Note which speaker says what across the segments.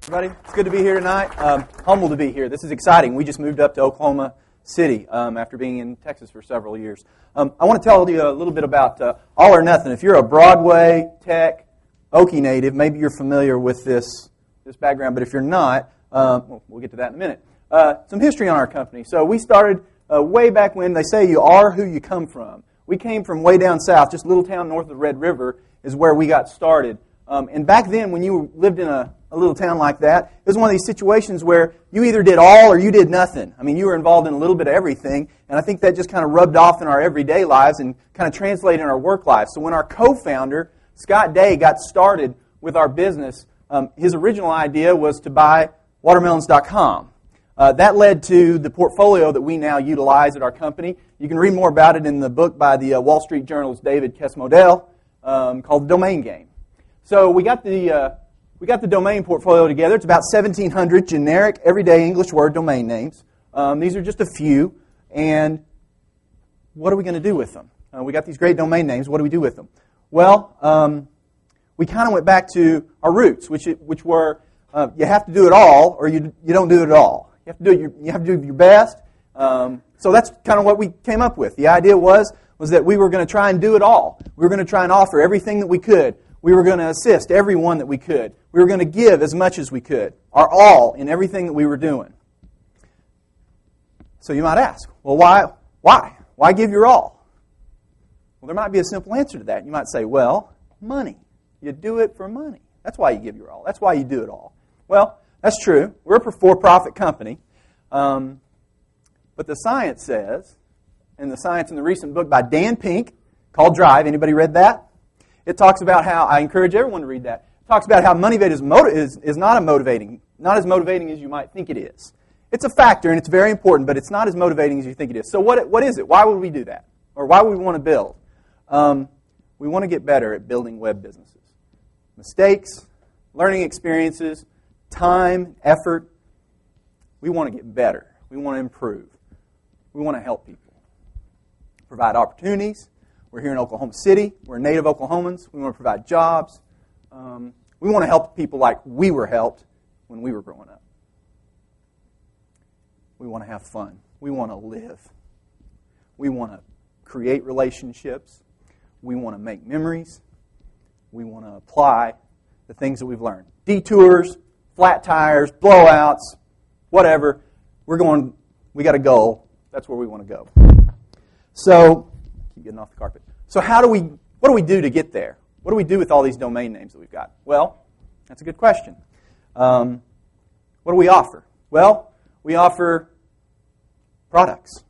Speaker 1: Everybody, it's good to be here tonight. Humbled to be here. This is exciting. We just moved up to Oklahoma City after being in Texas for several years. I want to tell you a little bit about All or Nothing. If you're a Broadway, Tech, Okie native, maybe you're familiar with this background, but if you're not, we'll get to that in a minute. Some history on our company. So we started way back when. They say you are who you come from. We came from way down south, just a little town north of the Red River is where we got started. And back then, when you lived in a little town like that, it was one of these situations where you either did all or you did nothing. I mean, you were involved in a little bit of everything, and I think that just kind of rubbed off in our everyday lives and kind of translated in our work lives. So when our co-founder, Scott Day, got started with our business, his original idea was to buy watermelons.com. That led to the portfolio that we now utilize at our company. You can read more about it in the book by the Wall Street Journal's David Kesmodel called The Domain Game. So we got the domain portfolio together. It's about 1,700 generic, everyday English word domain names. These are just a few. And what are we going to do with them? We got these great domain names. What do we do with them? Well, we kind of went back to our roots, which were you have to do it all, or you don't do it at all. You have to do your best. So that's kind of what we came up with. The idea was that we were going to try and do it all. We were going to try and offer everything that we could. We were going to assist everyone that we could. We were going to give as much as we could, our all in everything that we were doing. So you might ask, well, why? Why give your all? Well, there might be a simple answer to that. You might say, well, money. You do it for money. That's why you give your all. That's why you do it all. Well, that's true. We're a for-profit company. But the science says, and the science in the recent book by Dan Pink called Drive, anybody read that? It talks about how, I encourage everyone to read that, it talks about how money is not as motivating as you might think it is. It's a factor and it's very important, but it's not as motivating as you think it is. So what is it? Why would we do that? Or why would we want to build? We want to get better at building web businesses. Mistakes, learning experiences, time, effort. We want to get better. We want to improve. We want to help people. Provide opportunities. We're here in Oklahoma City. We're native Oklahomans. We want to provide jobs. We want to help people like we were helped when we were growing up. We want to have fun. We want to live. We want to create relationships. We want to make memories. We want to apply the things that we've learned. Detours, flat tires, blowouts, whatever. We got a goal. That's where we want to go. So, keep getting off the carpet. So what do we do to get there? What do we do with all these domain names that we've got? Well, that's a good question. What do we offer? Well, we offer products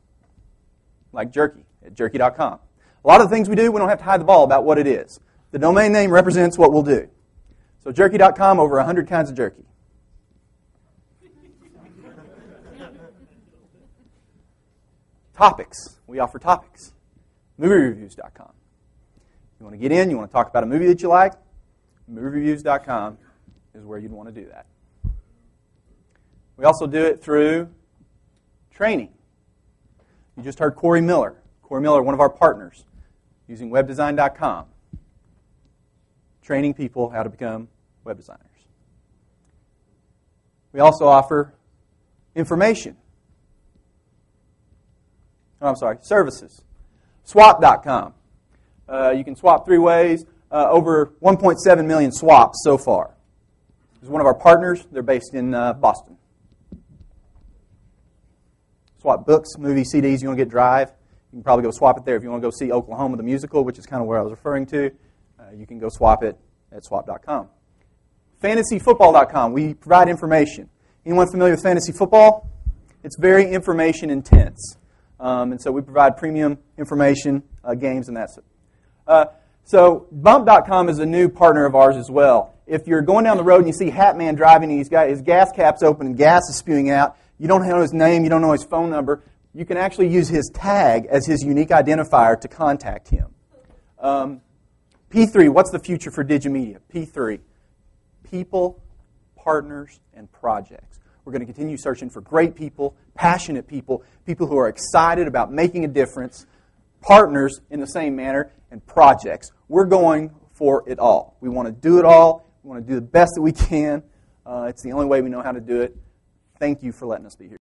Speaker 1: like jerky at jerky.com. A lot of the things we do, we don't have to hide the ball about what it is. The domain name represents what we'll do. So jerky.com, over 100 kinds of jerky. Topics. We offer topics. MovieReviews.com. You want to get in, you want to talk about a movie that you like, MovieReviews.com is where you'd want to do that. We also do it through training. You just heard Corey Miller. Corey Miller, one of our partners, using WebDesign.com, training people how to become web designers. We also offer information. Services. Swap.com. You can swap 3 ways. Over 1.7 million swaps so far. This is one of our partners. They're based in Boston. Swap books, movies, CDs. You want to get Drive? You can probably go swap it there. If you want to go see Oklahoma the musical, which is kind of where I was referring to, you can go swap it at swap.com. FantasyFootball.com. We provide information. Anyone familiar with fantasy football? It's very information intense. And so we provide premium information, games, and that stuff. So Bump.com is a new partner of ours as well. If you're going down the road and you see Hat Man driving and he's got his gas cap's open and gas is spewing out, you don't know his name, you don't know his phone number, you can actually use his tag as his unique identifier to contact him. P3, what's the future for Digimedia? P3, people, partners, and projects. We're going to continue searching for great people, passionate people, people who are excited about making a difference, partners in the same manner, and projects. We're going for it all. We want to do it all. We want to do the best that we can. It's the only way we know how to do it. Thank you for letting us be here.